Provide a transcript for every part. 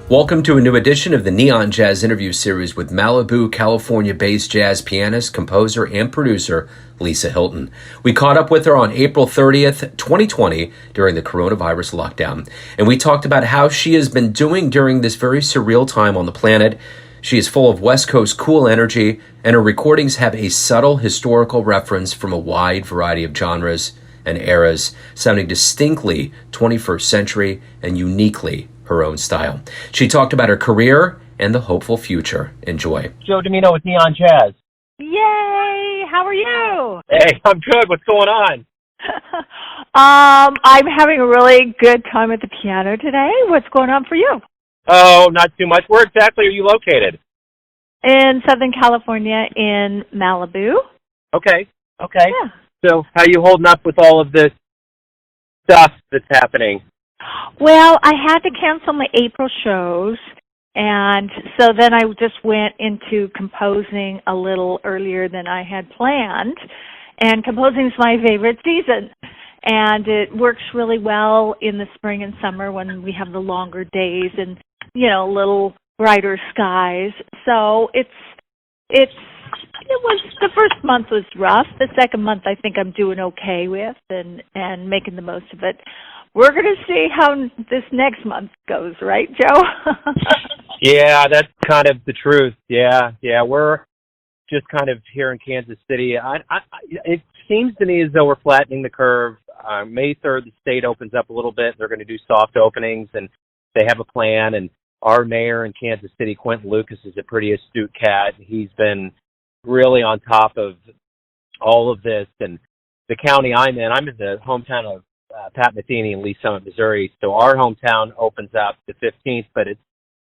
Welcome to a new edition of the Neon Jazz interview series with Malibu, California-based jazz pianist, composer, and producer Lisa Hilton. We caught up with her on April 30th, 2020, during the coronavirus lockdown, and we talked about how she has been doing during this very surreal time on the planet. She is full of West Coast cool energy, and her recordings have a subtle historical reference from a wide variety of genres and eras, sounding distinctly 21st century and uniquely her own style. She talked about her career and the hopeful future. Enjoy. Joe Domino with Neon Jazz. Yay! How are you? Hey, I'm good. What's going on? I'm having a really good time at the piano today. What's going on for you? Oh, not too much. Where exactly are you located? In Southern California, in Malibu. Okay. Yeah. So how are you holding up with all of this stuff that's happening? Well, I had to cancel my April shows, and so then I just went into composing a little earlier than I had planned, and composing is my favorite season, and it works really well in the spring and summer when we have the longer days and, you know, little brighter skies. So it was, the first month was rough. The second month I think I'm doing okay with and making the most of it. We're going to see how this next month goes, right, Joe? Yeah, that's kind of the truth. Yeah, we're just kind of here in Kansas City. It seems to me as though we're flattening the curve. May 3rd, the state opens up a little bit. They're going to do soft openings, and they have a plan. And our mayor in Kansas City, Quentin Lucas, is a pretty astute cat. He's been really on top of all of this. And the county I'm in the hometown of Pat Metheny in Lee Summit, Missouri. So our hometown opens up the 15th, but it's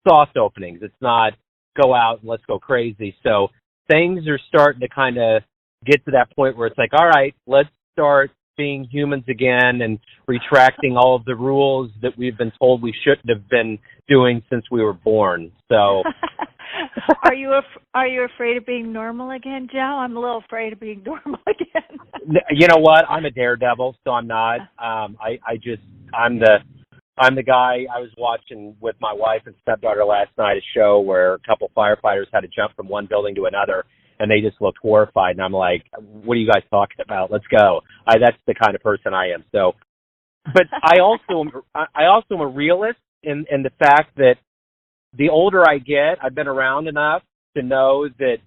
soft openings. It's not go out and let's go crazy. So things are starting to kind of get to that point where it's like, all right, let's start being humans again and retracting all of the rules that we've been told we shouldn't have been doing since we were born. So Are you afraid of being normal again, Joe? I'm a little afraid of being normal again. You know what? I'm a daredevil, so I'm not. I'm the guy. I was watching with my wife and stepdaughter last night a show where a couple firefighters had to jump from one building to another, and they just looked horrified. And I'm like, "What are you guys talking about? Let's go." That's the kind of person I am. So, but I also am a realist in the fact that the older I get, I've been around enough to know that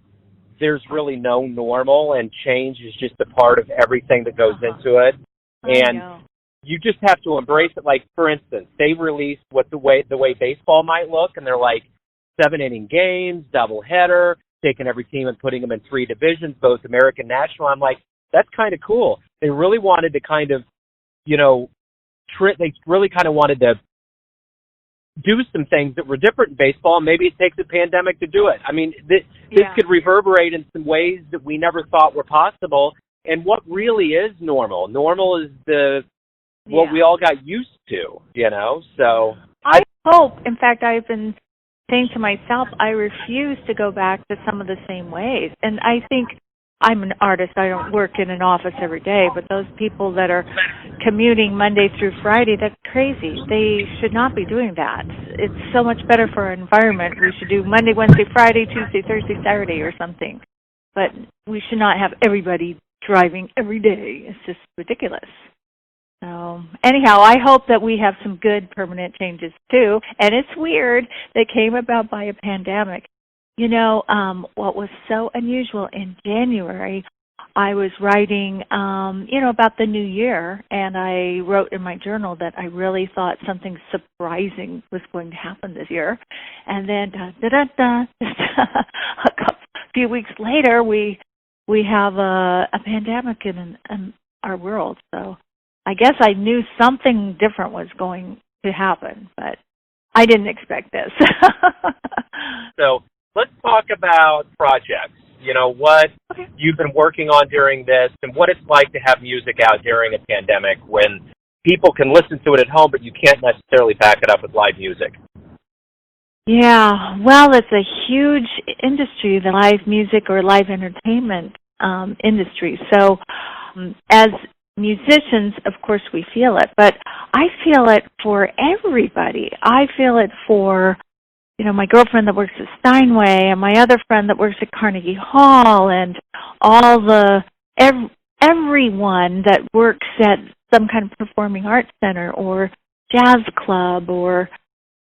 there's really no normal, and change is just a part of everything that goes into it. And you just have to embrace it. Like, for instance, they released the way baseball might look, and they're like 7-inning games, doubleheader, taking every team and putting them in 3 divisions, both American, National. I'm like, that's kind of cool. They really wanted to kind of, they really kind of wanted to do some things that were different in baseball. Maybe it takes a pandemic to do it. I mean, this could reverberate in some ways that we never thought were possible. And what really is normal? Normal is what we all got used to, So I hope, in fact, I've been saying to myself, I refuse to go back to some of the same ways. And I think I'm an artist. I don't work in an office every day, but those people that are commuting Monday through Friday, that's crazy. They should not be doing that. It's so much better for our environment. We should do Monday, Wednesday, Friday, Tuesday, Thursday, Saturday or something. But we should not have everybody driving every day. It's just ridiculous. So anyhow, I hope that we have some good permanent changes too. And it's weird. They came about by a pandemic. What was so unusual in January, I was writing, about the new year, and I wrote in my journal that I really thought something surprising was going to happen this year. And then, just a few weeks later, we have a pandemic in our world. So I guess I knew something different was going to happen, but I didn't expect this. So let's talk about projects. What you've been working on during this and what it's like to have music out during a pandemic when people can listen to it at home, but you can't necessarily back it up with live music. Yeah, well, it's a huge industry, the live music or live entertainment industry. So as musicians, of course, we feel it, but I feel it for everybody. I feel it for my girlfriend that works at Steinway and my other friend that works at Carnegie Hall and all everyone that works at some kind of performing arts center or jazz club or,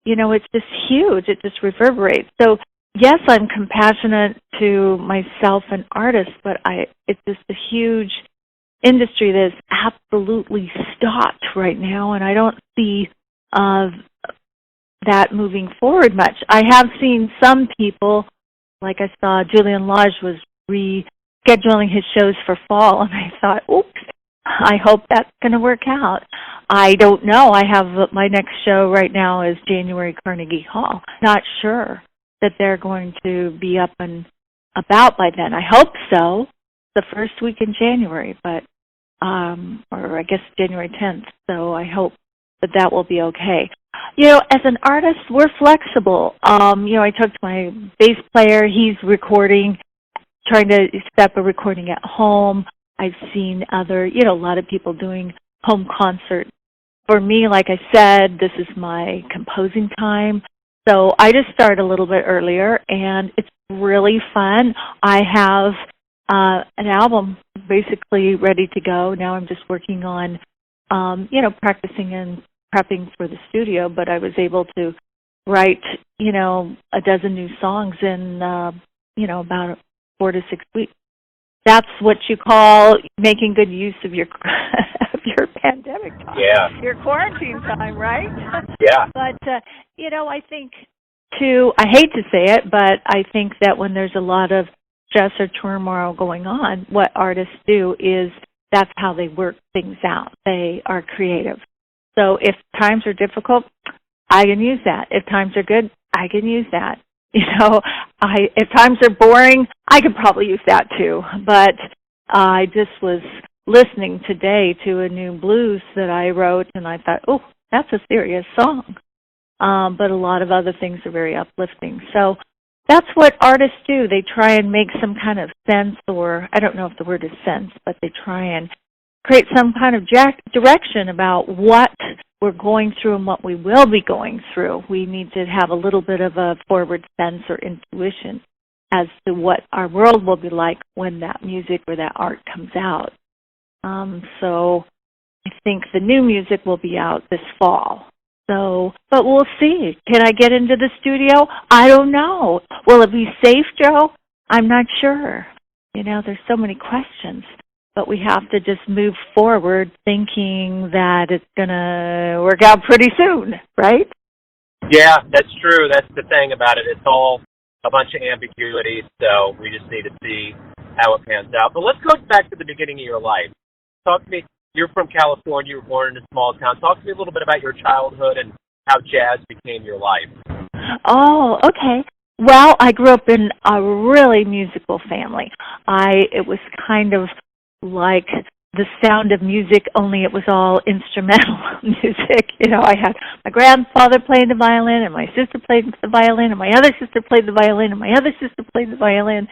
it's just huge. It just reverberates. So, yes, I'm compassionate to myself and artists, but it's just a huge industry that is absolutely stopped right now, and I don't see that moving forward much. I have seen some people, like I saw Julian Lage was rescheduling his shows for fall, and I thought, oops, I hope that's going to work out. I don't know. I have my next show right now is January Carnegie Hall. Not sure that they're going to be up and about by then. I hope so, the first week in January, but or I guess January 10th. So I hope that will be okay. As an artist, we're flexible. I talked to my bass player. He's recording, trying to set up a recording at home. I've seen other, a lot of people doing home concerts. For me, like I said, this is my composing time. So I just start a little bit earlier, and it's really fun. I have an album basically ready to go. Now I'm just working on, practicing and prepping for the studio, but I was able to write, a dozen new songs in, about 4 to 6 weeks. That's what you call making good use of your of your pandemic time. Yeah. Your quarantine time, right? Yeah. But, I think, I hate to say it, but I think that when there's a lot of stress or turmoil going on, what artists do is that's how they work things out. They are creative. So if times are difficult, I can use that. If times are good, I can use that. If times are boring, I could probably use that too. But I just was listening today to a new blues that I wrote, and I thought, oh, that's a serious song. But a lot of other things are very uplifting. So that's what artists do. They try and make some kind of sense, or I don't know if the word is sense, but they try and create some kind of direction about what we're going through and what we will be going through. We need to have a little bit of a forward sense or intuition as to what our world will be like when that music or that art comes out. So I think the new music will be out this fall. So, but we'll see. Can I get into the studio? I don't know. Will it be safe, Joe? I'm not sure. There's so many questions. But we have to just move forward thinking that it's going to work out pretty soon, right? Yeah, that's true. That's the thing about it. It's all a bunch of ambiguity, so we just need to see how it pans out. But let's go back to the beginning of your life. Talk to me. You're from California. You were born in a small town. Talk to me a little bit about your childhood and how jazz became your life. Oh, okay. Well, I grew up in a really musical family. It was kind of like the sound of music, only it was all instrumental music. I had my grandfather playing the violin, and my sister played the violin, and my other sister played the violin, and my other sister played the violin,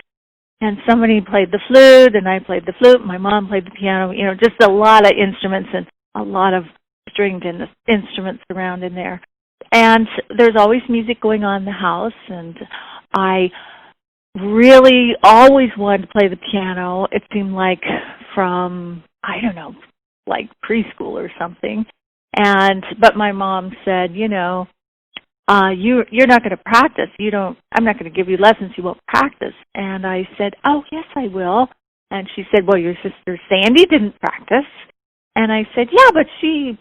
and somebody played the flute, and I played the flute, and my mom played the piano, just a lot of instruments and a lot of stringed instruments around in there. And there's always music going on in the house, and I really always wanted to play the piano. It seemed like from, I don't know, like preschool or something. But my mom said, you're not going to practice. I'm not going to give you lessons. You won't practice. And I said, oh, yes, I will. And she said, well, your sister Sandy didn't practice. And I said, yeah, but she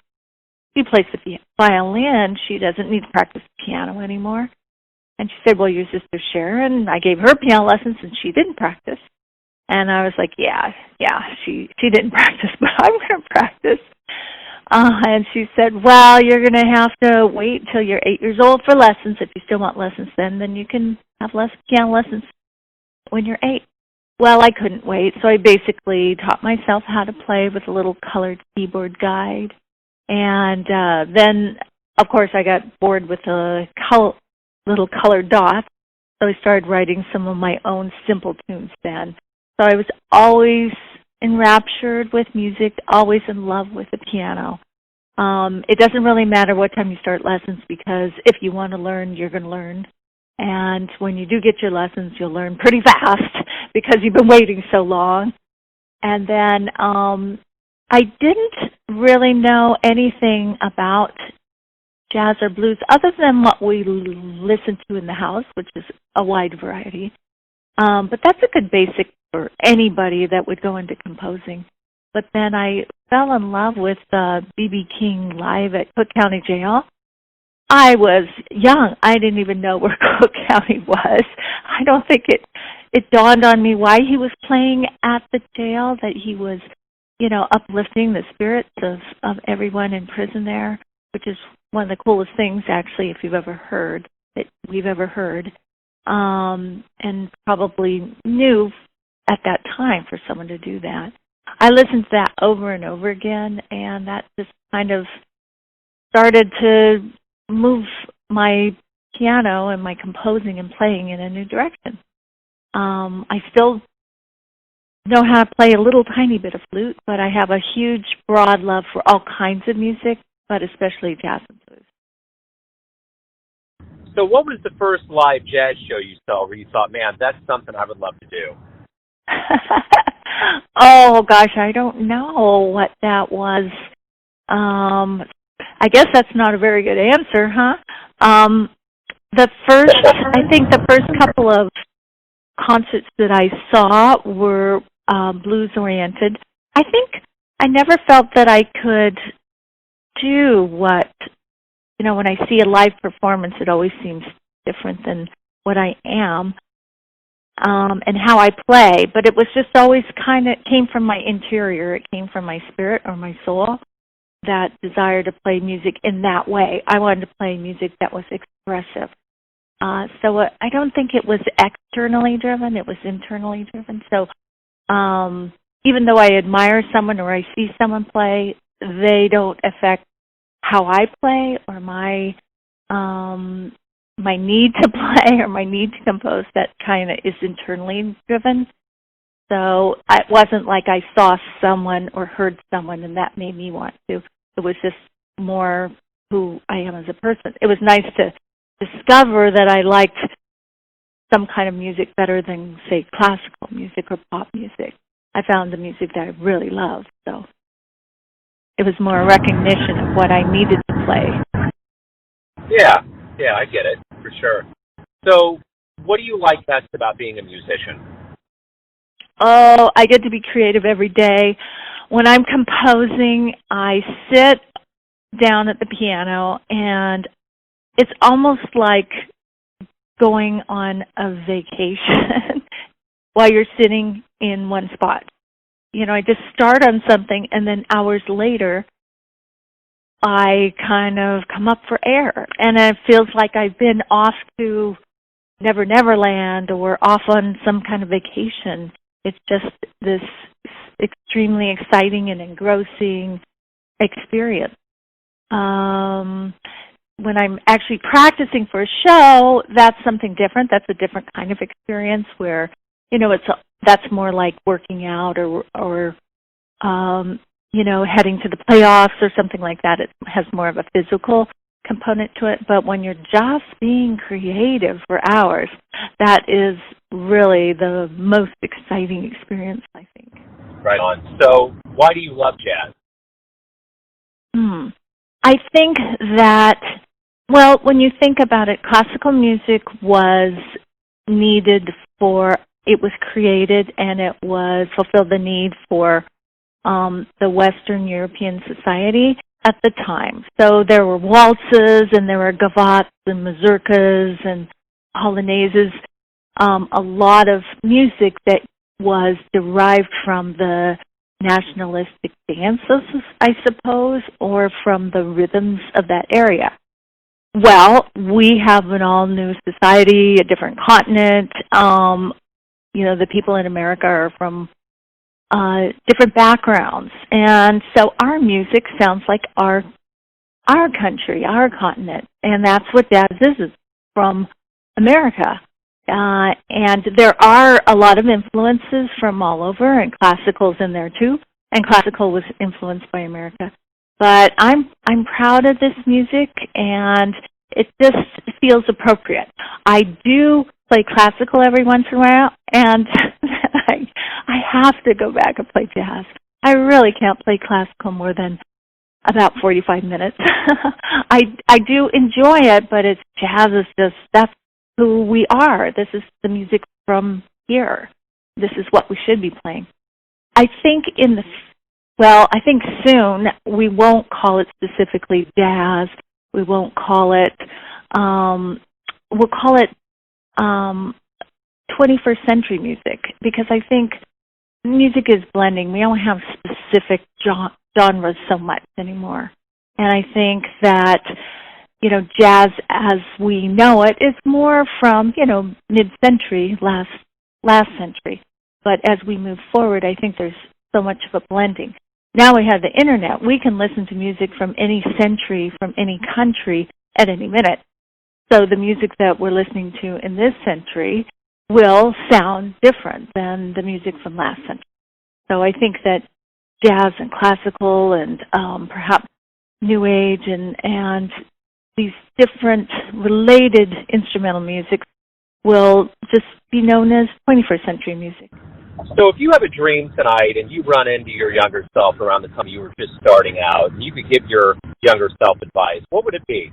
plays the violin. She doesn't need to practice the piano anymore. And she said, well, your sister Sharon, I gave her piano lessons and she didn't practice. And I was like, yeah, she didn't practice, but I'm going to practice. And she said, well, you're going to have to wait till you're 8 years old for lessons. If you still want lessons then you can have piano lessons when you're 8. Well, I couldn't wait, so I basically taught myself how to play with a little colored keyboard guide. And then, of course, I got bored with the little colored dots, so I started writing some of my own simple tunes then. So I was always enraptured with music, always in love with the piano. It doesn't really matter what time you start lessons, because if you want to learn, you're going to learn. And when you do get your lessons, you'll learn pretty fast because you've been waiting so long. And then I didn't really know anything about jazz or blues other than what we listen to in the house, which is a wide variety. But that's a good basic for anybody that would go into composing. But then I fell in love with B.B. King live at Cook County Jail. I was young. I didn't even know where Cook County was. I don't think it dawned on me why he was playing at the jail, that he was, uplifting the spirits of everyone in prison there, which is one of the coolest things, actually, if you've ever heard, that we've ever heard, and probably new at that time for someone to do that. I listened to that over and over again, and that just kind of started to move my piano and my composing and playing in a new direction. I still know how to play a little tiny bit of flute, but I have a huge, broad love for all kinds of music, but especially jazz and blues. So what was the first live jazz show you saw where you thought, man, that's something I would love to do? Oh, gosh, I don't know what that was. I guess that's not a very good answer, huh? I think the first couple of concerts that I saw were blues-oriented. I think I never felt that I could do what, when I see a live performance, it always seems different than what I am and how I play. But it was just always came from my interior. It came from my spirit or my soul, that desire to play music in that way. I wanted to play music that was expressive. So I don't think it was externally driven, it was internally driven. So even though I admire someone or I see someone play, they don't affect how I play or my need to play or my need to compose. That kind of is internally driven. So it wasn't like I saw someone or heard someone and that made me want to. It was just more who I am as a person. It was nice to discover that I liked some kind of music better than, say, classical music or pop music. I found the music that I really loved, so it was more a recognition of what I needed to play. Yeah, I get it, for sure. So what do you like best about being a musician? Oh, I get to be creative every day. When I'm composing, I sit down at the piano, and it's almost like going on a vacation while you're sitting in one spot. I just start on something, and then hours later, I kind of come up for air, and it feels like I've been off to Never Never Land or off on some kind of vacation. It's just this extremely exciting and engrossing experience. When I'm actually practicing for a show, that's something different. That's a different kind of experience where, that's more like working out or heading to the playoffs or something like that. It has more of a physical component to it. But when you're just being creative for hours, that is really the most exciting experience, I think. Right on. So why do you love jazz? I think that, well, when you think about it, classical music was needed it was created and it fulfilled the need for the Western European society at the time. So there were waltzes and there were gavottes and mazurkas and polonaises, a lot of music that was derived from the nationalistic dances, I suppose, or from the rhythms of that area. Well, we have an all-new society, a different continent. The people in America are from different backgrounds. And so our music sounds like our country, our continent. And that's what jazz is. It's from America. And there are a lot of influences from all over, and classical's in there too. And classical was influenced by America. But I'm proud of this music, and it just feels appropriate. I do play classical every once in a while, and I have to go back and play jazz. I really can't play classical more than about 45 minutes. I do enjoy it, but jazz is just, that's who we are. This is the music from here. This is what we should be playing. I think I think soon we won't call it specifically jazz. We won't call it, we'll call it 21st century music, because I think music is blending. We don't have specific genres so much anymore. And I think that, jazz as we know it is more from, mid-century, last century. But as we move forward, I think there's so much of a blending. Now we have the internet. We can listen to music from any century, from any country at any minute. So the music that we're listening to in this century will sound different than the music from last century. So I think that jazz and classical and perhaps New Age and these different related instrumental music will just be known as 21st century music. So if you have a dream tonight and you run into your younger self around the time you were just starting out, and you could give your younger self advice, what would it be?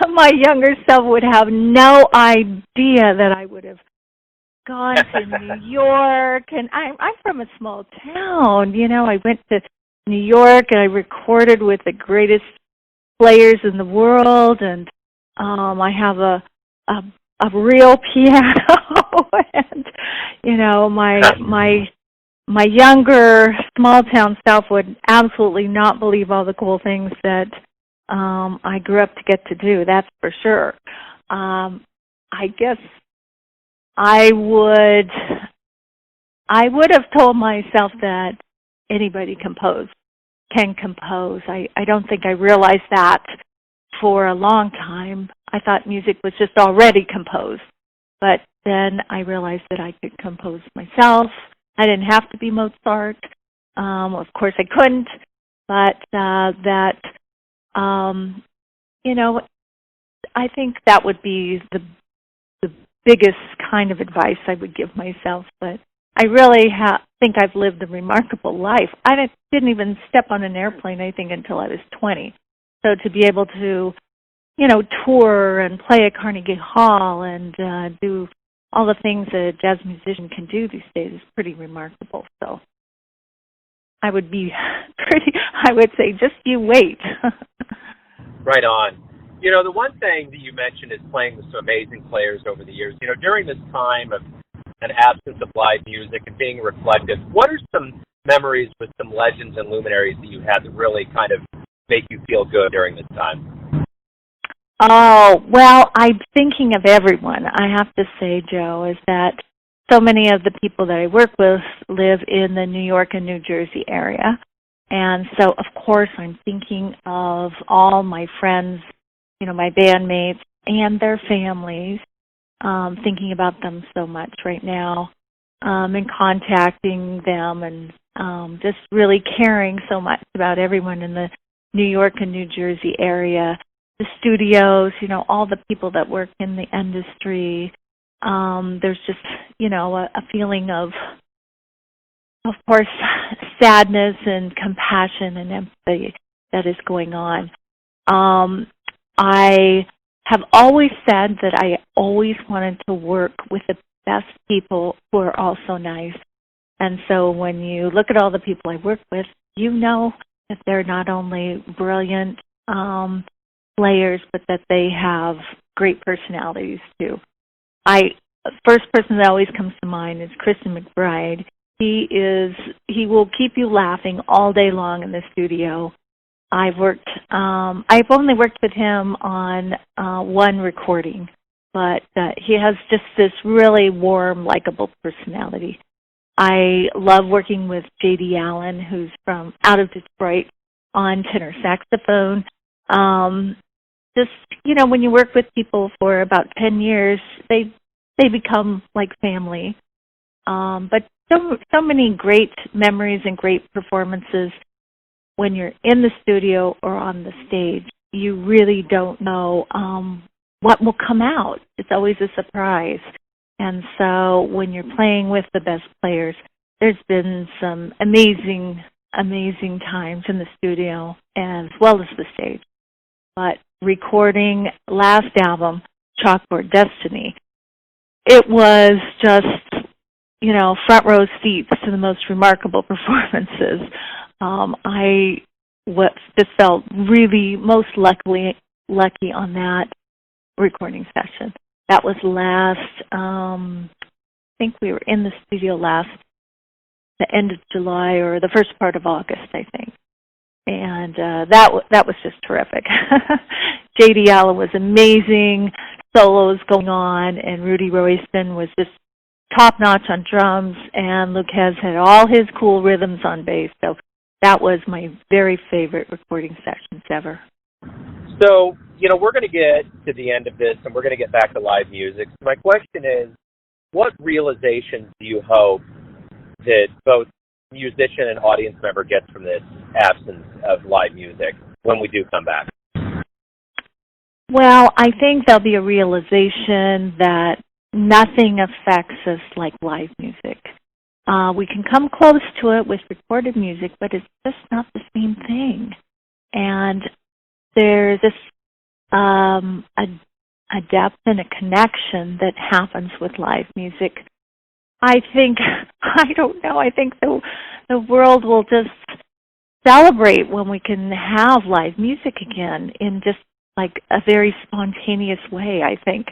My younger self would have no idea that I would have gone to New York, and I'm from a small town. I went to New York and I recorded with the greatest players in the world, and I have a real piano, and my younger small town self would absolutely not believe all the cool things that I grew up to get to do. That's for sure. I guess I would have told myself that anybody can compose. I don't think I realized that for a long time. I thought music was just already composed. But then I realized that I could compose myself. I didn't have to be Mozart. Of course I couldn't, but I think that would be the biggest kind of advice I would give myself. But I really think I've lived a remarkable life. I didn't even step on an airplane, I think, until I was 20. So to be able to, tour and play at Carnegie Hall and do all the things a jazz musician can do these days is pretty remarkable. So I would say just you wait. Right on. The one thing that you mentioned is playing with some amazing players over the years. During this time of an absence of live music and being reflective, what are some memories with some legends and luminaries that you had that really kind of make you feel good during this time? Oh, well, I'm thinking of everyone. I have to say, Joe, is that so many of the people that I work with live in the New York and New Jersey area. And so, of course, I'm thinking of all my friends, my bandmates and their families, thinking about them so much right now, and contacting them and just really caring so much about everyone in the New York and New Jersey area, the studios, all the people that work in the industry. There's just, a feeling of course, sadness and compassion and empathy that is going on. I have always said that I always wanted to work with the best people who are also nice. And so when you look at all the people I work with, that they're not only brilliant players, but that they have great personalities too. First person that always comes to mind is Christian McBride. He will keep you laughing all day long in the studio. I've only worked with him on one recording, but he has just this really warm, likable personality. I love working with J.D. Allen, who's from out of Detroit, on tenor saxophone. When you work with people for about 10 years, they become like family. But so many great memories and great performances when you're in the studio or on the stage. You really don't know what will come out. It's always a surprise. And so when you're playing with the best players, there's been some amazing, amazing times in the studio as well as the stage. But recording last album, Chalkboard Destiny, it was just, front row seats to the most remarkable performances. I just felt really most lucky on that recording session. That was I think we were in the studio the end of July or the first part of August, I think. And that was just terrific. J.D. Allen was amazing, solos going on, and Rudy Royston was just top-notch on drums, and Luquez had all his cool rhythms on bass. So that was my very favorite recording sessions ever. So, we're going to get to the end of this, and we're going to get back to live music. So my question is, what realizations do you hope that both musician and audience member gets from this absence of live music when we do come back? Well, I think there'll be a realization that nothing affects us like live music. We can come close to it with recorded music, but it's just not the same thing. And there's this a depth and a connection that happens with live music. I think the world will just celebrate when we can have live music again in just like a very spontaneous way, I think.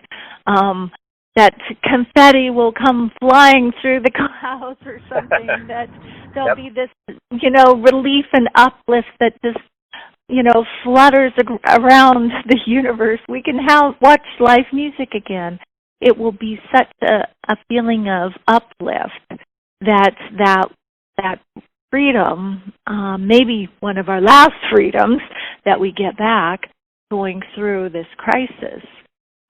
That confetti will come flying through the clouds or something, that there'll be this, relief and uplift that just, flutters around the universe. We can watch live music again. It will be such a feeling of uplift that freedom, maybe one of our last freedoms that we get back going through this crisis.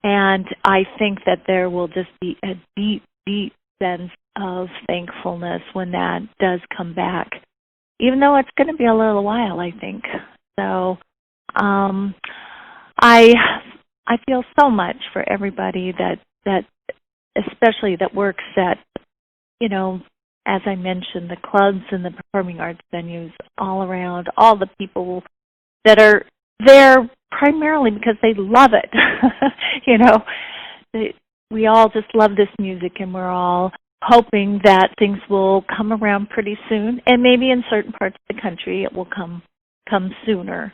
And I think that there will just be a deep, deep sense of thankfulness when that does come back, even though it's going to be a little while, I think. So I feel so much for everybody that especially that works at, as I mentioned, the clubs and the performing arts venues all around, all the people that are there primarily because they love it. We all just love this music, and we're all hoping that things will come around pretty soon, and maybe in certain parts of the country it will come sooner.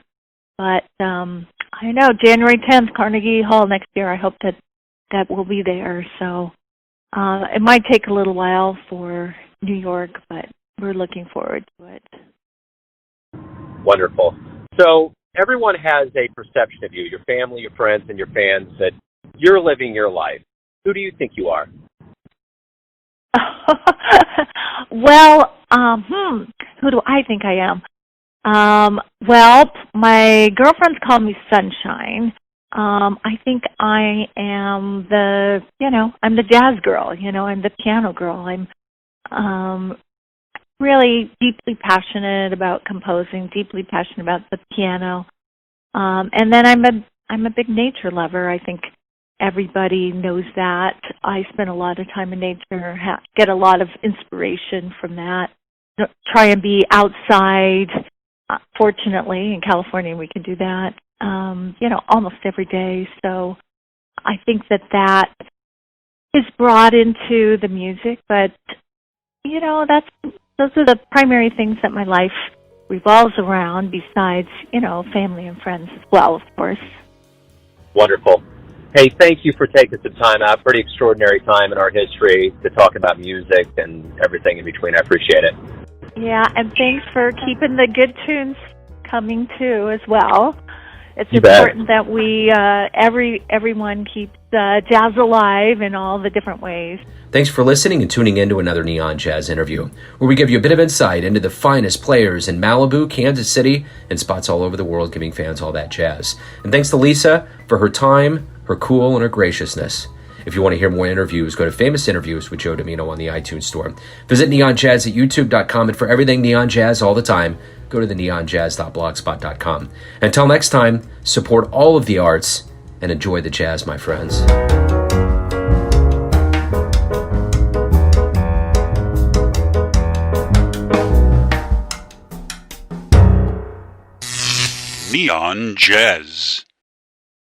But I know January 10th, Carnegie Hall next year, I hope that we'll be there. So it might take a little while for New York, but we're looking forward to it. Wonderful. So everyone has a perception of you, your family, your friends, and your fans, that you're living your life. Who do you think you are? Well, who do I think I am? Well, my girlfriends call me Sunshine. I think I am I'm the jazz girl, I'm the piano girl. I'm really deeply passionate about composing, deeply passionate about the piano. And then I'm a big nature lover. I think everybody knows that. I spend a lot of time in nature, get a lot of inspiration from that. Try and be outside. Fortunately, in California, we can do that, almost every day. So I think that is brought into the music. But, those are the primary things that my life revolves around, besides, family and friends as well, of course. Wonderful. Hey, thank you for taking some time out. Pretty extraordinary time in our history to talk about music and everything in between. I appreciate it. Yeah, and thanks for keeping the good tunes coming too as well. It's You bet. important that we everyone keeps jazz alive in all the different ways. Thanks for listening and tuning in to another Neon Jazz interview, where we give you a bit of insight into the finest players in Malibu, Kansas City, and spots all over the world, giving fans all that jazz. And thanks to Lisa for her time, her cool, and her graciousness. If you want to hear more interviews, go to Famous Interviews with Joe Domino on the iTunes Store. Visit neonjazz at youtube.com, and for everything Neon Jazz all the time, go to the neonjazz.blogspot.com. Until next time, support all of the arts and enjoy the jazz, my friends. Neon Jazz.